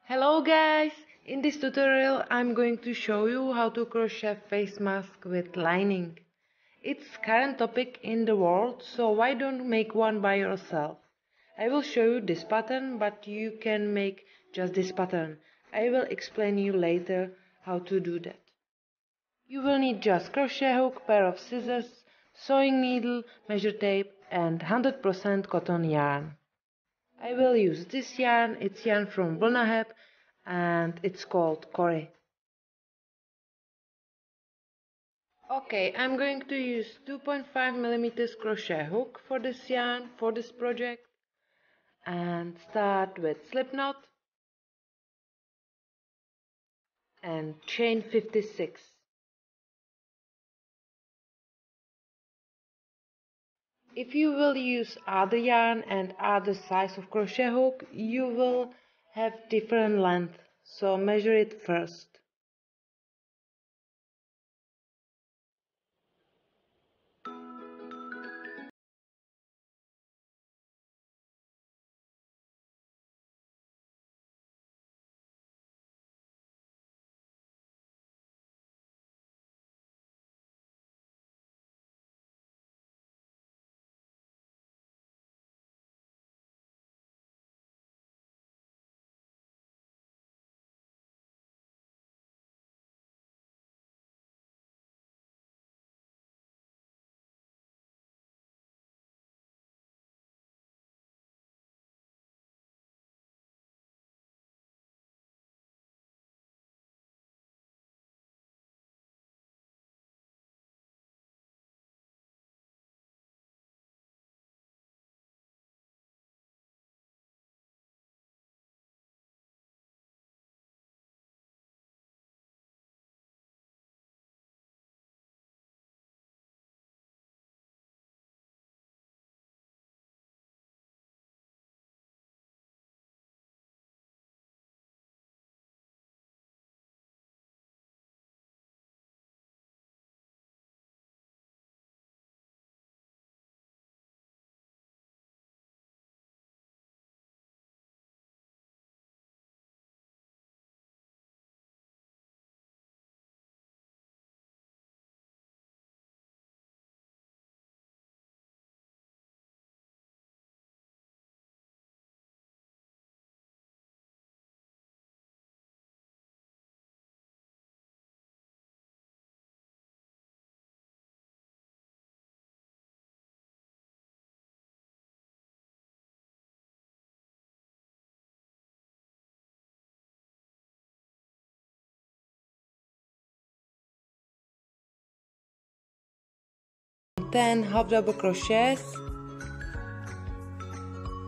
Hello guys! In this tutorial I'm going to show you how to crochet face mask with lining. It's current topic in the world, so why don't make one by yourself? I will show you this pattern, but you can make just this pattern. I will explain you later how to do that. You will need just crochet hook, pair of scissors, sewing needle, measure tape and 100% cotton yarn. I will use this yarn, it's yarn from Vulnaheb and it's called Corey. Okay, I'm going to use 2.5mm crochet hook for this yarn, for this project, and start with slip knot and chain 56. If you will use other yarn and other size of crochet hook, you will have different length, so measure it first. Then half double crochets.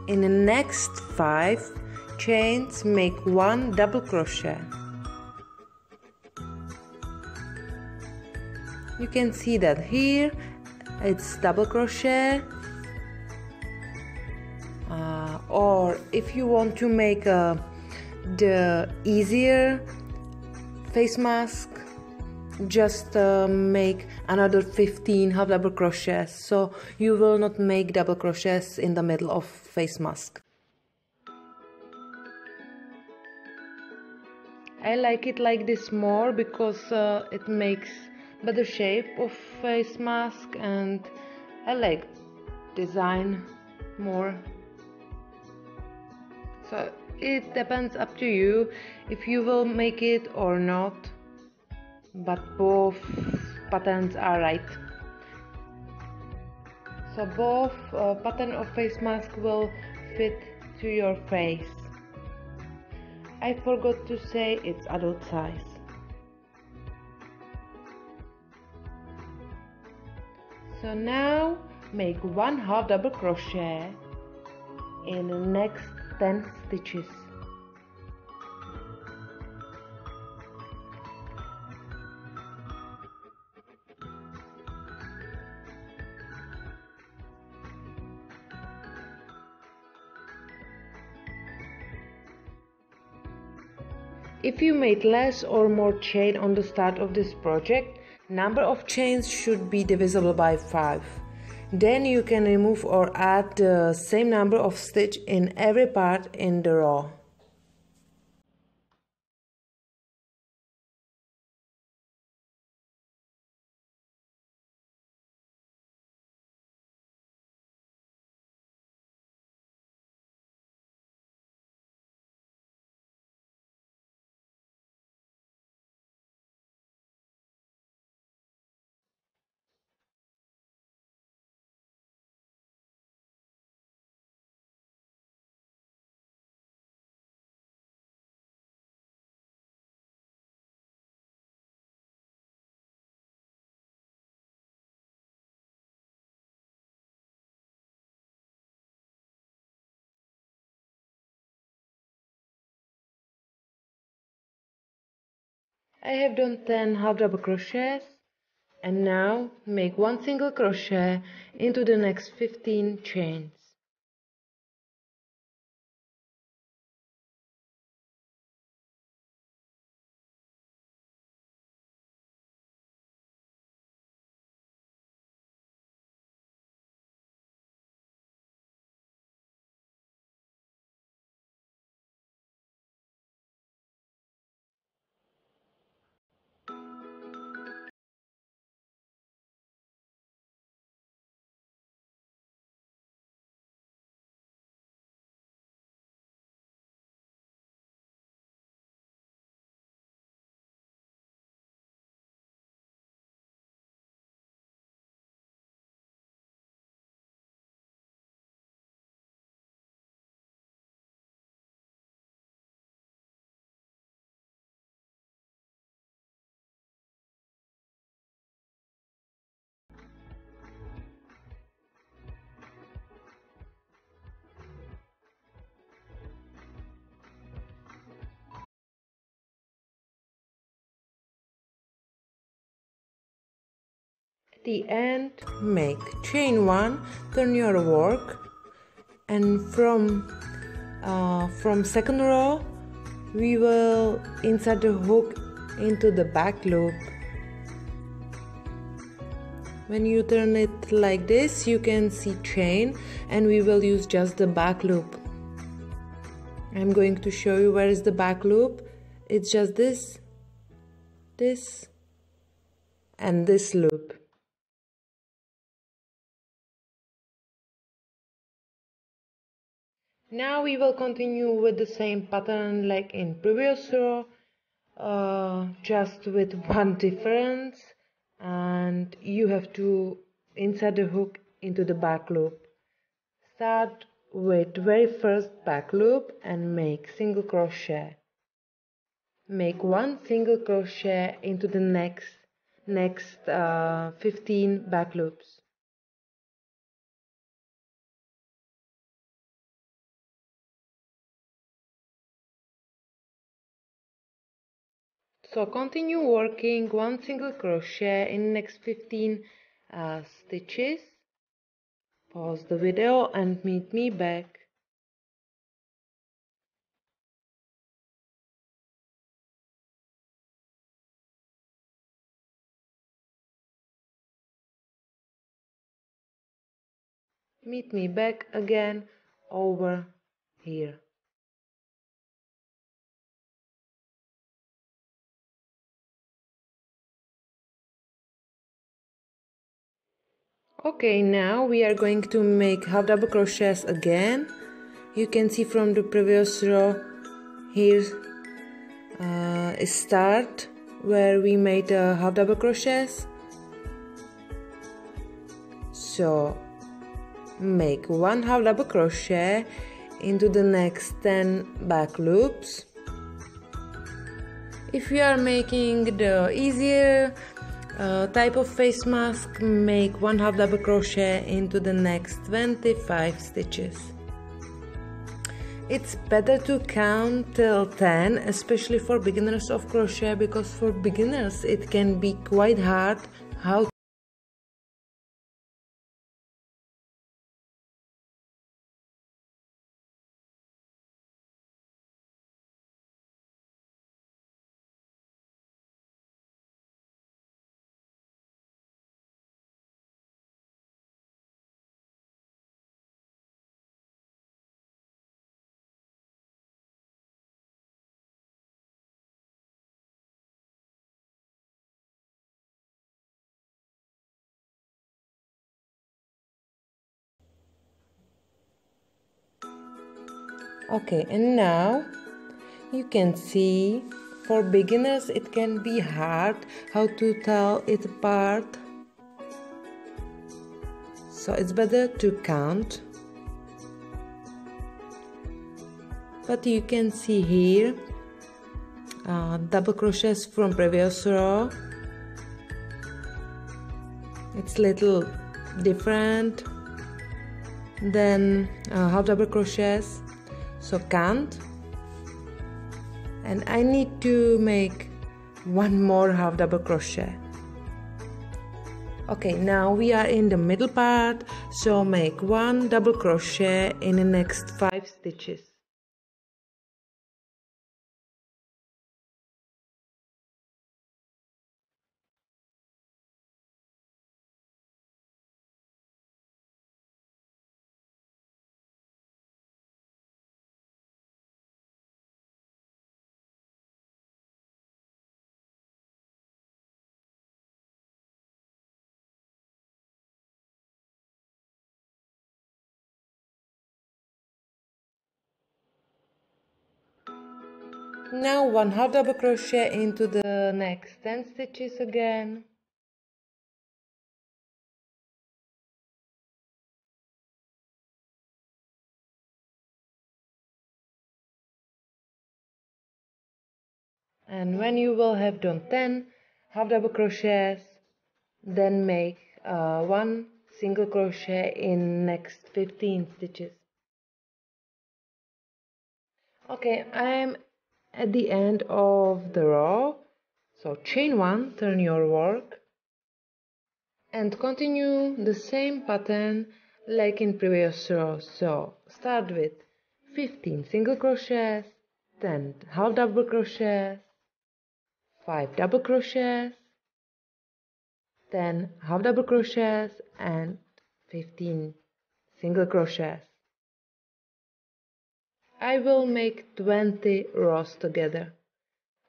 In the next 5 chains make 1 double crochet. You can see that here it's double crochet, or if you want to make the easier face mask, just make another 15 half double crochets, so you will not make double crochets in the middle of face mask. I like it like this more because it makes better shape of face mask, and I like design more. So it depends up to you if you will make it or not, but both patterns are right. So both pattern of face mask will fit to your face. I forgot to say it's adult size. So now make 1 half double crochet in the next 10 stitches. If you made less or more chain on the start of this project, number of chains should be divisible by 5. Then you can remove or add the same number of stitch in every part in the row. I have done 10 half double crochets, and now make 1 single crochet into the next 15 chains. At the end, make chain 1, turn your work, and from second row we will insert the hook into the back loop. When you turn it like this, you can see chain, and we will use just the back loop. I'm going to show you where is the back loop. It's just this, and this loop. Now we will continue with the same pattern like in previous row, just with one difference, and you have to insert the hook into the back loop. Start with very first back loop and make single crochet. Make 1 single crochet into the next 15 back loops. So continue working 1 single crochet in next 15 stitches. Pause the video and meet me back. Meet me back again over here. Okay, now we are going to make half double crochets again. You can see from the previous row here is start where we made half double crochets. So make 1 half double crochet into the next 10 back loops. If you are making the easier type of face mask, make 1 half double crochet into the next 25 stitches. It's better to count till 10, especially for beginners of crochet, because for beginners it can be quite hard how Okay, and now you can see for beginners it can be hard how to tell it apart. So it's better to count. But you can see here double crochets from previous row. It's little different than half double crochets. So count, and I need to make one more half double crochet. Okay, now we are in the middle part, so make one double crochet in the next 5 stitches. Now one half double crochet into the next 10 stitches again. And when you will have done 10 half double crochets, then make one single crochet in next 15 stitches. Okay, I am at the end of the row, so chain 1, turn your work, and continue the same pattern like in previous row. So start with 15 single crochets, 10 half double crochets, 5 double crochets, 10 half double crochets, and 15 single crochets. I will make 20 rows together,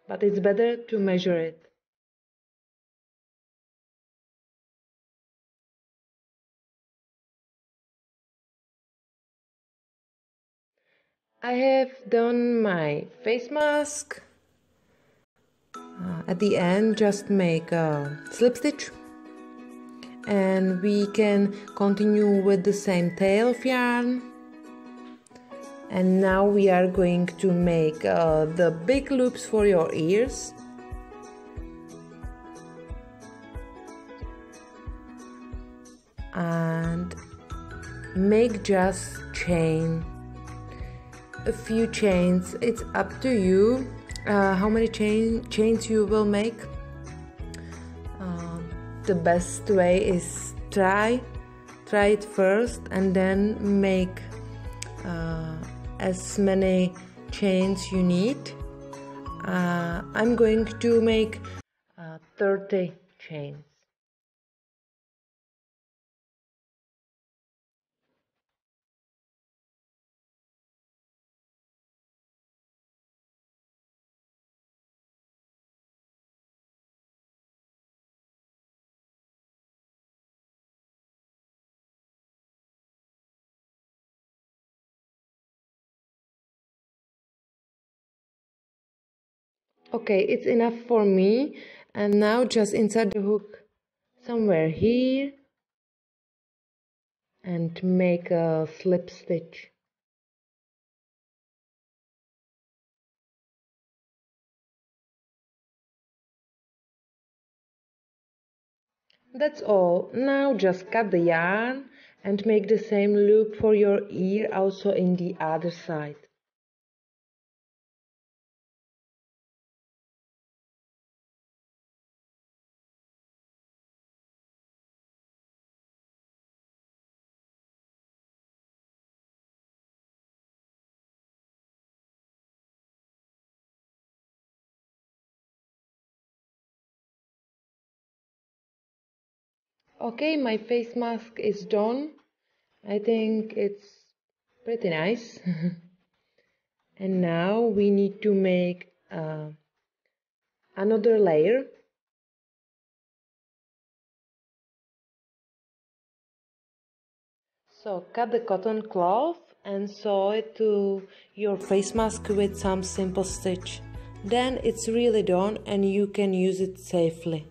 but it's better to measure it. I have done my face mask. At the end, just make a slip stitch, and we can continue with the same tail of yarn. And now we are going to make the big loops for your ears. And make just chain, a few chains. It's up to you how many chains you will make. The best way is try it first and then make as many chains you need. I'm going to make 30 chains. Okay, it's enough for me, and now just insert the hook somewhere here and make a slip stitch. That's all. Now just cut the yarn and make the same loop for your ear also in the other side. Okay, my face mask is done. I think it's pretty nice. And now we need to make another layer. So cut the cotton cloth and sew it to your face mask with some simple stitch. Then it's really done and you can use it safely.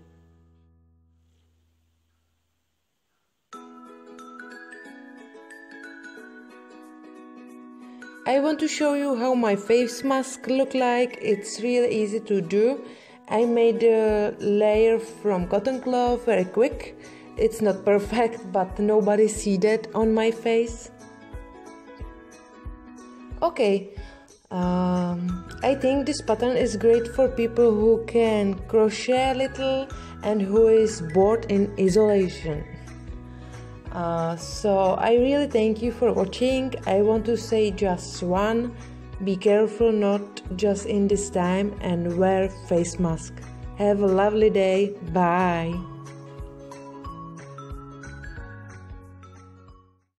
I want to show you how my face mask look like. It's really easy to do. I made a layer from cotton cloth very quick. It's not perfect, but nobody see that on my face. Okay, I think this pattern is great for people who can crochet a little and who is bored in isolation. So I really thank you for watching. I want to say just one: be careful not just in this time and wear face mask. Have a lovely day. Bye.